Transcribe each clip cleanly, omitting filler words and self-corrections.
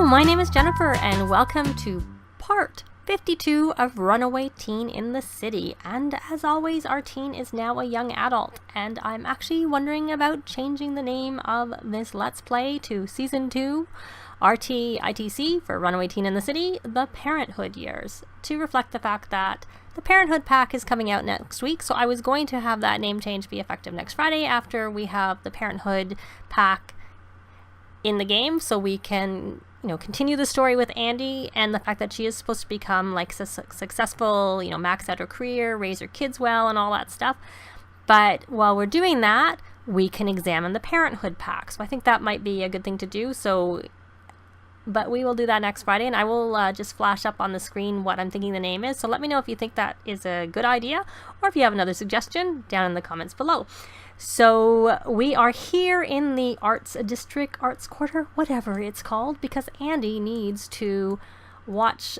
my name is Jennifer, and welcome to part 52 of Runaway Teen in the City. And as always, our teen is now a young adult, and I'm actually wondering about changing the name of this Let's Play to Season 2, RTITC for Runaway Teen in the City, The Parenthood Years, to reflect the fact that the Parenthood Pack is coming out next week. So I was going to have that name change be effective next Friday after we have the Parenthood Pack in the game, so we can, continue the story with Andi and the fact that she is supposed to become like successful, max out her career, raise her kids well, and all that stuff. But while we're doing that, we can examine the Parenthood Pack. So I think that might be a good thing to do. But we will do that next Friday, and I will just flash up on the screen what I'm thinking the name is. So let me know if you think that is a good idea, or if you have another suggestion down in the comments below. So we are here in the Arts District, Arts Quarter, whatever it's called, because Andi needs to watch,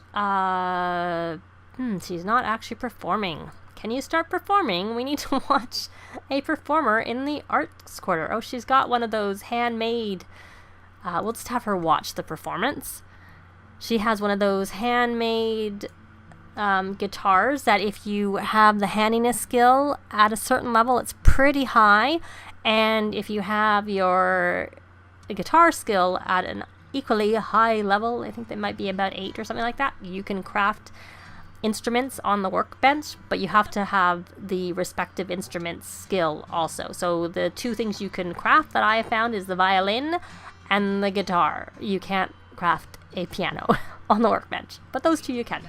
she's not actually performing. Can you start performing? We need to watch a performer in the Arts Quarter. Oh, she's got one of those handmade, we'll just have her watch the performance. She has one of those handmade guitars that if you have the handiness skill at a certain level, it's pretty high, and if you have your guitar skill at an equally high level, I think they might be about 8 or something like that, you can craft instruments on the workbench, but you have to have the respective instruments skill also. So the two things you can craft that I have found is the violin and the guitar. You can't craft a piano on the workbench, but those two you can.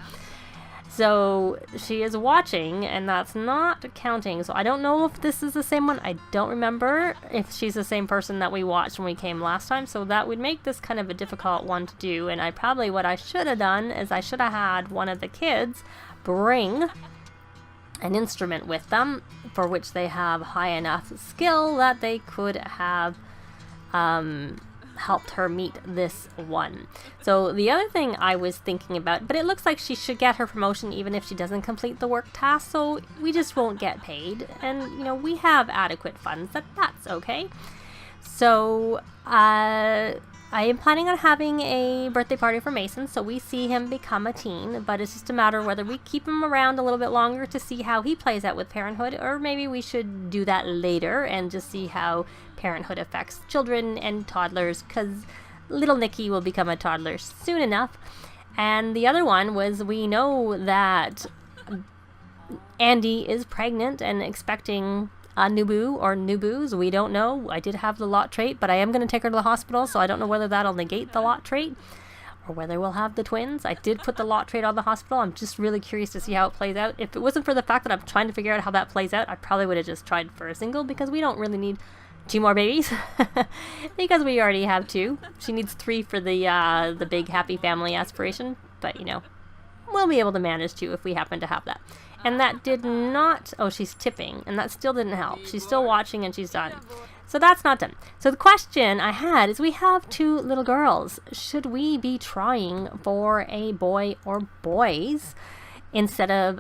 So she is watching, and that's not counting. So I don't know if this is the same one. I don't remember if she's the same person that we watched when we came last time. So that would make this kind of a difficult one to do. And what I should have done is I should have had one of the kids bring an instrument with them for which they have high enough skill that they could have helped her meet this one. So the other thing I was thinking about, but it looks like she should get her promotion even if she doesn't complete the work task, so we just won't get paid, and we have adequate funds, that's okay. So I am planning on having a birthday party for Mason, so we see him become a teen, but it's just a matter of whether we keep him around a little bit longer to see how he plays out with parenthood, or maybe we should do that later and just see how parenthood affects children and toddlers, because little Nicky will become a toddler soon enough. And the other one was, we know that Andi is pregnant and expecting a new boo or new boos. We don't know. I did have the lot trait, but I am going to take her to the hospital, so I don't know whether that'll negate the lot trait or whether we'll have the twins. I did put the lot trait on the hospital. I'm just really curious to see how it plays out. If it wasn't for the fact that I'm trying to figure out how that plays out, I probably would have just tried for a single, because we don't really need 2 more babies because we already have 2. She needs 3 for the big happy family aspiration, but we'll be able to manage 2 if we happen to have that. And that did not, she's tipping, and that still didn't help. She's still watching, and she's done. So that's not done. So the question I had is, we have 2 little girls. Should we be trying for a boy or boys instead of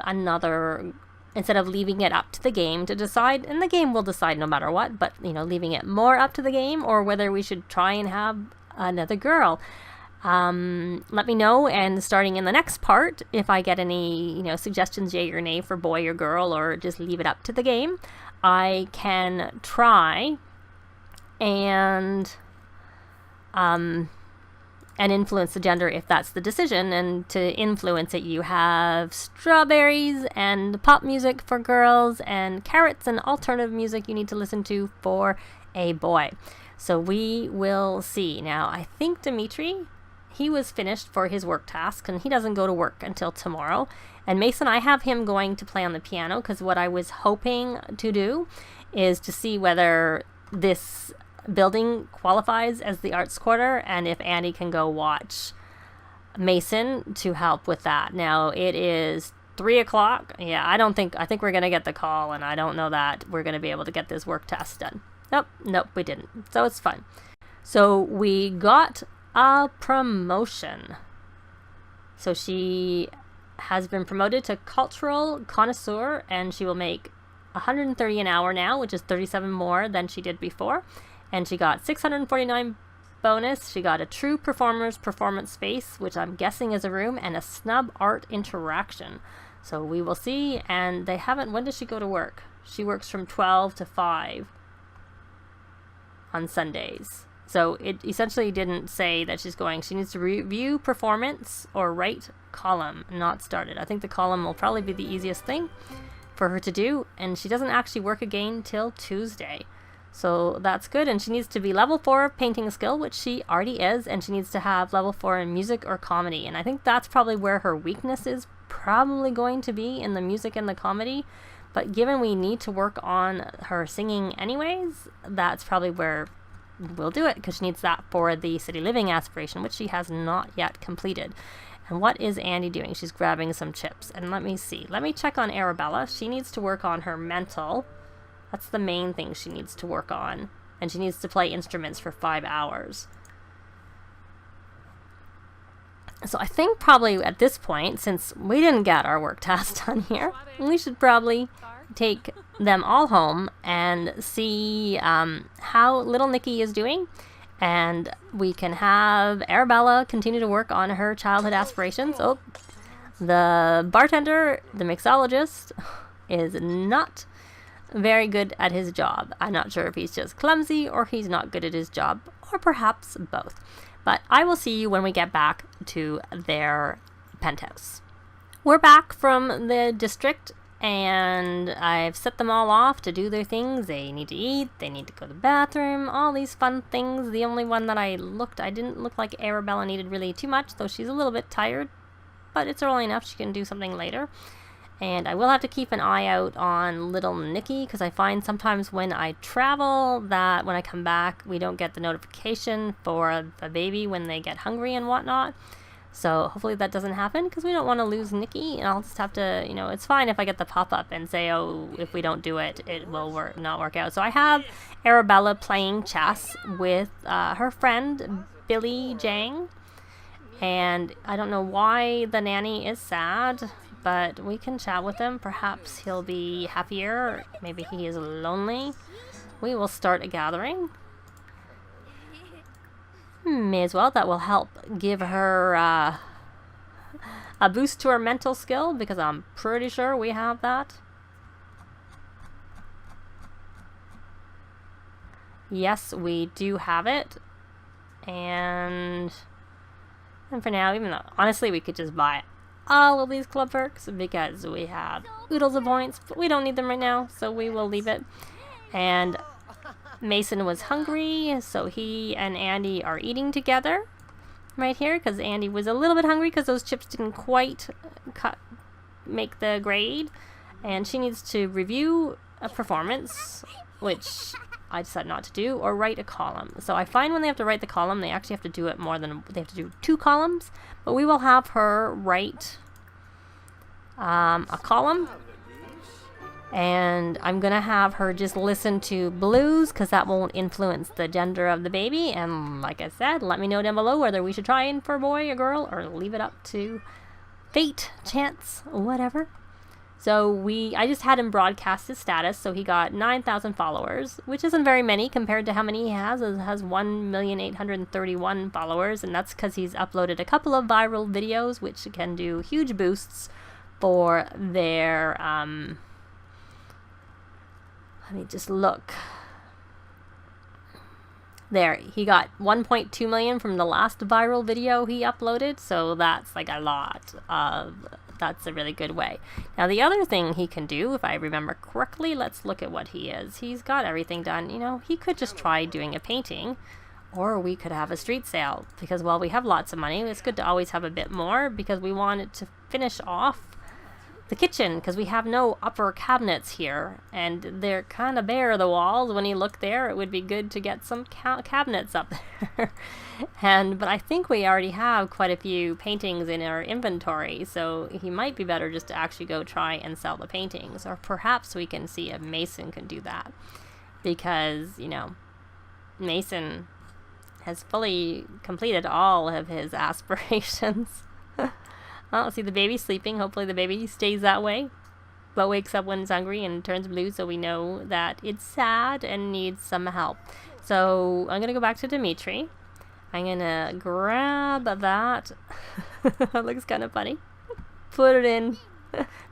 leaving it up to the game to decide? And the game will decide no matter what, but leaving it more up to the game, or whether we should try and have another girl. Let me know, and starting in the next part, if I get any suggestions, yay or nay, for boy or girl, or just leave it up to the game, I can try and influence the gender if that's the decision. And to influence it, you have strawberries and pop music for girls, and carrots and alternative music you need to listen to for a boy. So we will see. Now, I think Dimitri, he was finished for his work task, and he doesn't go to work until tomorrow. And Mason, I have him going to play on the piano, because what I was hoping to do is to see whether this building qualifies as the Arts Quarter, and if Andi can go watch Mason to help with that. Now, it is 3 o'clock. Yeah, I think we're going to get the call, and I don't know that we're going to be able to get this work task done. Nope, we didn't. So it's fine. So we got a promotion. So she has been promoted to cultural connoisseur, and she will make $130 an hour now, which is 37 more than she did before. And she got 649 bonus. She got a true performer's performance space, which I'm guessing is a room, and a snub art interaction. So we will see. And they haven't, when does she go to work? She works from 12 to 5 on Sundays. So it essentially didn't say that she's going. She needs to review performance or write column, not started. I think the column will probably be the easiest thing for her to do. And she doesn't actually work again till Tuesday. So that's good. And she needs to be level 4 painting skill, which she already is. And she needs to have level 4 in music or comedy. And I think that's probably where her weakness is probably going to be, in the music and the comedy. But given we need to work on her singing anyways, that's probably where we'll do it, because she needs that for the city living aspiration, which she has not yet completed. And what is Andi doing? She's grabbing some chips. And let me see. Let me check on Arabella. She needs to work on her mental. That's the main thing she needs to work on. And she needs to play instruments for 5 hours. So I think probably at this point, since we didn't get our work task done here, we should probably take them all home and see how little Nikki is doing. And we can have Arabella continue to work on her childhood aspirations. Oh, the bartender, the mixologist, is not very good at his job. I'm not sure if he's just clumsy or he's not good at his job, or perhaps both. But I will see you when we get back to their penthouse. We're back from the district, and I've set them all off to do their things. They need to eat, they need to go to the bathroom, all these fun things. The only one that I didn't look like Arabella needed really too much, though she's a little bit tired, but it's early enough she can do something later. And I will have to keep an eye out on little Nikki, because I find sometimes when I travel that when I come back, we don't get the notification for the baby when they get hungry and whatnot. So hopefully that doesn't happen, because we don't want to lose Nikki. And I'll just have to, it's fine if I get the pop-up and say, oh, if we don't do it, it will not work out. So I have Arabella playing chess with her friend, Billy Jang. And I don't know why the nanny is sad, but we can chat with him. Perhaps he'll be happier. Maybe he is lonely. We will start a gathering. May as well. That will help give her a boost to her mental skill, because I'm pretty sure we have that. Yes, we do have it. And for now, even though honestly we could just buy all of these club perks, because we have oodles of points, but we don't need them right now, so we will leave it. And Mason was hungry, so he and Andi are eating together right here, because Andi was a little bit hungry because those chips didn't quite make the grade, and she needs to review a performance, which I decided not to do, or write a column. So I find when they have to write the column, they actually have to do it more than, they have to do 2 columns, but we will have her write a column, and I'm gonna have her just listen to blues, because that won't influence the gender of the baby. And like I said, let me know down below whether we should try in for a boy or girl, or leave it up to fate, chance, whatever. So I just had him broadcast his status, so he got 9,000 followers, which isn't very many compared to how many he has. It has 1,831 followers, and that's because he's uploaded a couple of viral videos, which can do huge boosts for their, let me just look. There, he got 1.2 million from the last viral video he uploaded, so that's like a lot of, that's a really good way. Now the other thing he can do, if I remember correctly, let's look at what he is. He's got everything done. He could just try doing a painting, or we could have a street sale, because while we have lots of money, it's good to always have a bit more, because we want it to finish off the kitchen, because we have no upper cabinets here, and they're kind of bare, the walls. When you look there, it would be good to get some cabinets up there. But I think we already have quite a few paintings in our inventory, so he might be better just to actually go try and sell the paintings. Or perhaps we can see if Mason can do that, because Mason has fully completed all of his aspirations. Oh, see the baby sleeping. Hopefully the baby stays that way, but wakes up when it's hungry and turns blue, so we know that it's sad and needs some help. So I'm going to go back to Dimitri. I'm gonna grab that. That looks kind of funny. Put it in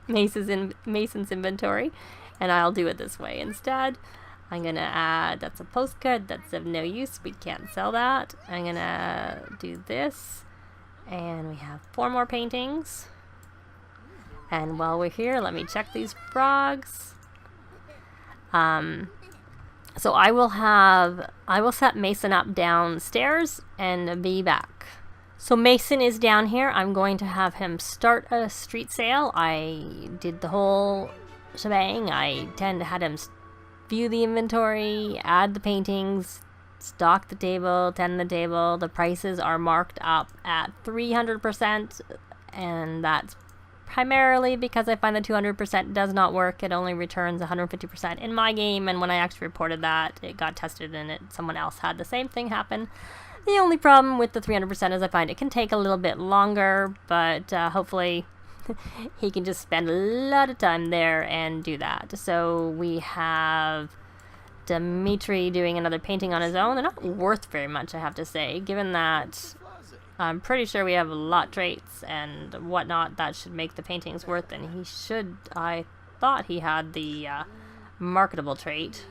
Mason's inventory, and I'll do it this way instead. I'm gonna add, that's a postcard, that's of no use, we can't sell that. I'm gonna do this, and we have 4 more paintings. And while we're here, let me check these frogs. So I will set Mason up downstairs and be back. So Mason is down here. I'm going to have him start a street sale. I did the whole shebang. I had him view the inventory, add the paintings, stock the table, tend the table. The prices are marked up at 300%, and that's primarily because I find the 200% does not work. It only returns 150% in my game, and when I actually reported that, it got tested and someone else had the same thing happen. The only problem with the 300% is I find it can take a little bit longer, but hopefully he can just spend a lot of time there and do that. So we have Dimitri doing another painting on his own. They're not worth very much, I have to say, given that I'm pretty sure we have lot traits and whatnot that should make the paintings worth, and I thought he had the marketable trait.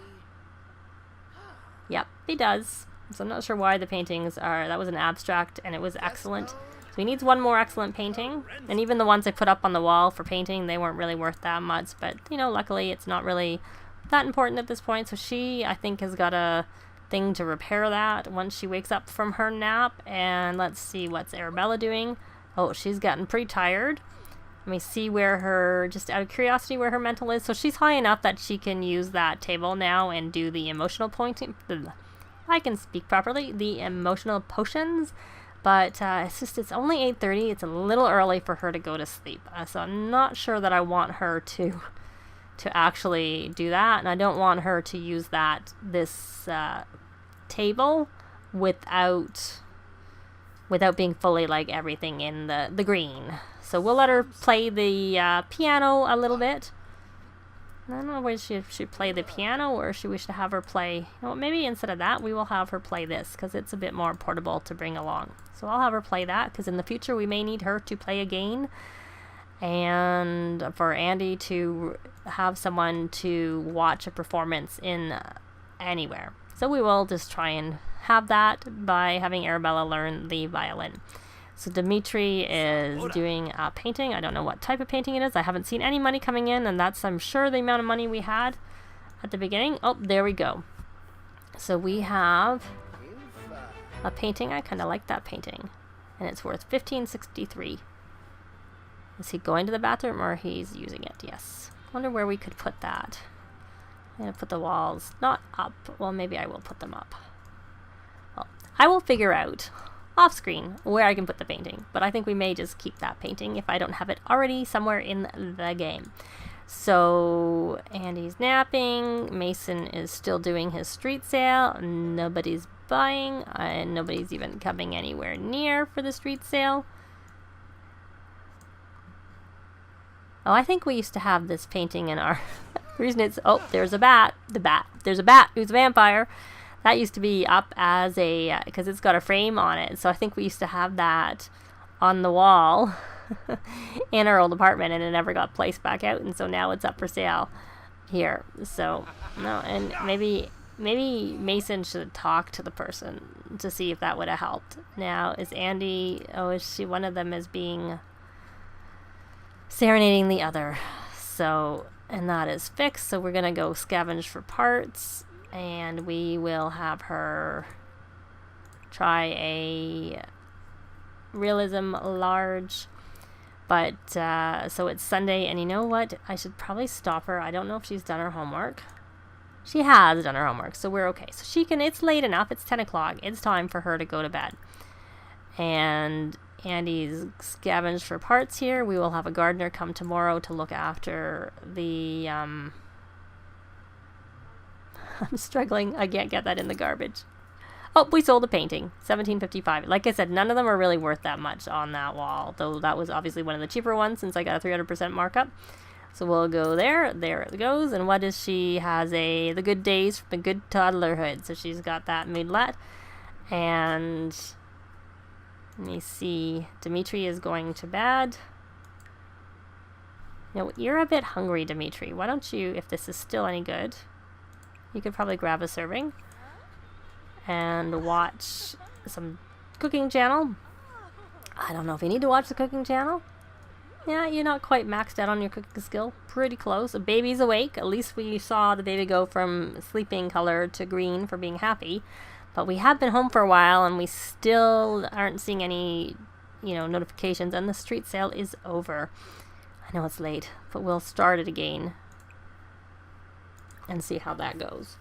Yep, he does. So I'm not sure why the paintings that was an abstract and it was excellent. So he needs 1 more excellent painting, and even the ones I put up on the wall for painting, they weren't really worth that much, but you know, luckily it's not really that important at this point. So she, I think, has got a thing to repair that once she wakes up from her nap. And let's see, what's Arabella doing? Oh, she's gotten pretty tired. Let me see where just out of curiosity, where her mental is. So she's high enough that she can use that table now and do the emotional pointing. I can speak properly. The emotional potions, but it's only 8:30. It's a little early for her to go to sleep. So I'm not sure that I want her to actually do that, and I don't want her to use this table without being fully like everything in the green. So we'll let her play the piano a little bit. I don't know whether she should play the piano or she wish to have her play. You know, maybe instead of that, we will have her play this because it's a bit more portable to bring along. So I'll have her play that because in the future we may need her to play again, and for Andi to have someone to watch a performance in anywhere. So we will just try and have that by having Arabella learn the violin. So Dimitri is doing a painting. I don't know what type of painting it is. I haven't seen any money coming in, and that's, I'm sure, the amount of money we had at the beginning. Oh, there we go. So we have a painting. I kind of like that painting, and it's worth $15.63. Is he going to the bathroom or he's using it? Yes. Wonder where we could put that. I'm gonna put the walls not up. Well, maybe I will put them up. Well, I will figure out off screen where I can put the painting, but I think we may just keep that painting if I don't have it already somewhere in the game. So Andy's napping. Mason is still doing his street sale. Nobody's buying, and nobody's even coming anywhere near for the street sale. Oh, I think we used to have this painting in our reason it's, oh, there's a bat. There's a bat who's a vampire. That used to be up as a, because it's got a frame on it. So I think we used to have that on the wall in our old apartment, and it never got placed back out. And so now it's up for sale here. So, no, and maybe Mason should talk to the person to see if that would have helped. Now, is Andi, is she, one of them is being serenading the other. So, and that is fixed. So we're going to go scavenge for parts. And we will have her try a realism large. But, so it's Sunday, and you know what? I should probably stop her. I don't know if she's done her homework. She has done her homework, so we're okay. So she can, it's late enough. It's 10 o'clock. It's time for her to go to bed. And Andy's scavenged for parts here. We will have a gardener come tomorrow to look after the, I'm struggling. I can't get that in the garbage. Oh, we sold a painting. $17.55. Like I said, none of them are really worth that much on that wall, though that was obviously one of the cheaper ones since I got a 300% markup. So we'll go there. There it goes. And what is she? Has the good days from the good toddlerhood. So she's got that moodlet. And Let me see. Dimitri is going to bed. No, you're a bit hungry, Dimitri. Why don't you, if this is still any good, you could probably grab a serving and watch some cooking channel. I don't know if you need to watch the cooking channel. Yeah, you're not quite maxed out on your cooking skill. Pretty close. A baby's awake. At least we saw the baby go from sleeping color to green for being happy. But we have been home for a while and we still aren't seeing any, notifications, and the street sale is over. I know it's late, but we'll start it again and see how that goes.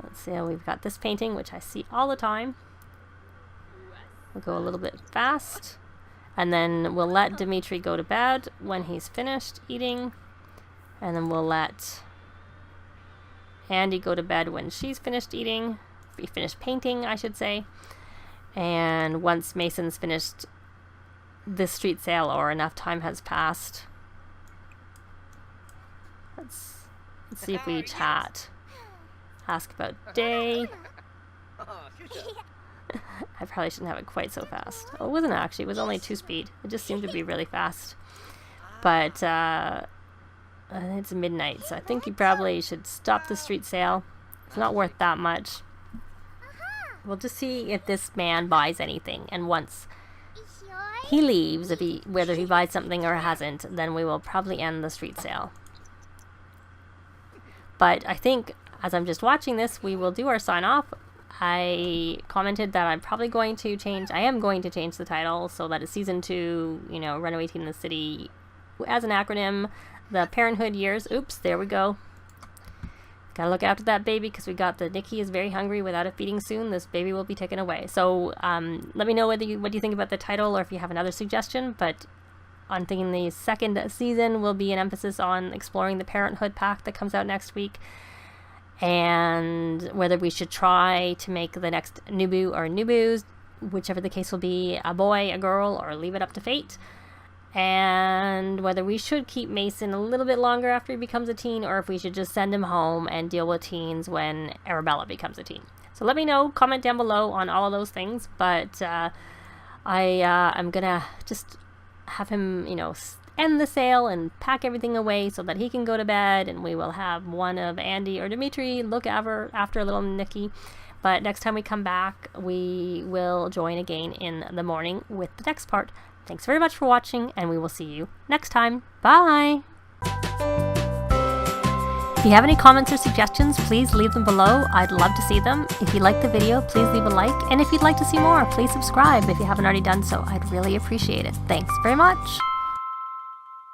Let's see how we've got this painting, which I see all the time. We'll go a little bit fast, and then we'll let Dimitri go to bed when he's finished eating, and then we'll let Andi go to bed when she's finished eating, finished painting, I should say. And once Mason's finished this street sale, or enough time has passed, let's see if we chat. Ask about day. I probably shouldn't have it quite so fast. Oh, it wasn't actually. It was only 2-speed. It just seemed to be really fast. But it's midnight, so I think you probably should stop the street sale. It's not worth that much. We'll just see if this man buys anything, and once he leaves, whether he buys something or hasn't, then we will probably end the street sale. But I think, as I'm just watching this, we will do our sign off. I commented that I am going to change the title so that it's season 2, Runaway Teen in the City, as an acronym, the parenthood years. Oops, there we go. Gotta look after that baby, because we got the Nikki is very hungry. Without a feeding soon, this baby will be taken away. So let me know what you think about the title, or if you have another suggestion. But I'm thinking the second season will be an emphasis on exploring the parenthood pack that comes out next week, and whether we should try to make the next Nubu or Nubus, whichever the case will be, a boy, a girl, or leave it up to fate. And whether we should keep Mason a little bit longer after he becomes a teen, or if we should just send him home and deal with teens when Arabella becomes a teen. So let me know, comment down below on all of those things. But I'm gonna just have him, end the sale and pack everything away so that he can go to bed, and we will have one of Andi or Dimitri look after little Nikki. But next time we come back, we will join again in the morning with the next part. Thanks very much for watching, and we will see you next time. Bye! If you have any comments or suggestions, please leave them below. I'd love to see them. If you liked the video, please leave a like. And if you'd like to see more, please subscribe if you haven't already done so. I'd really appreciate it. Thanks very much!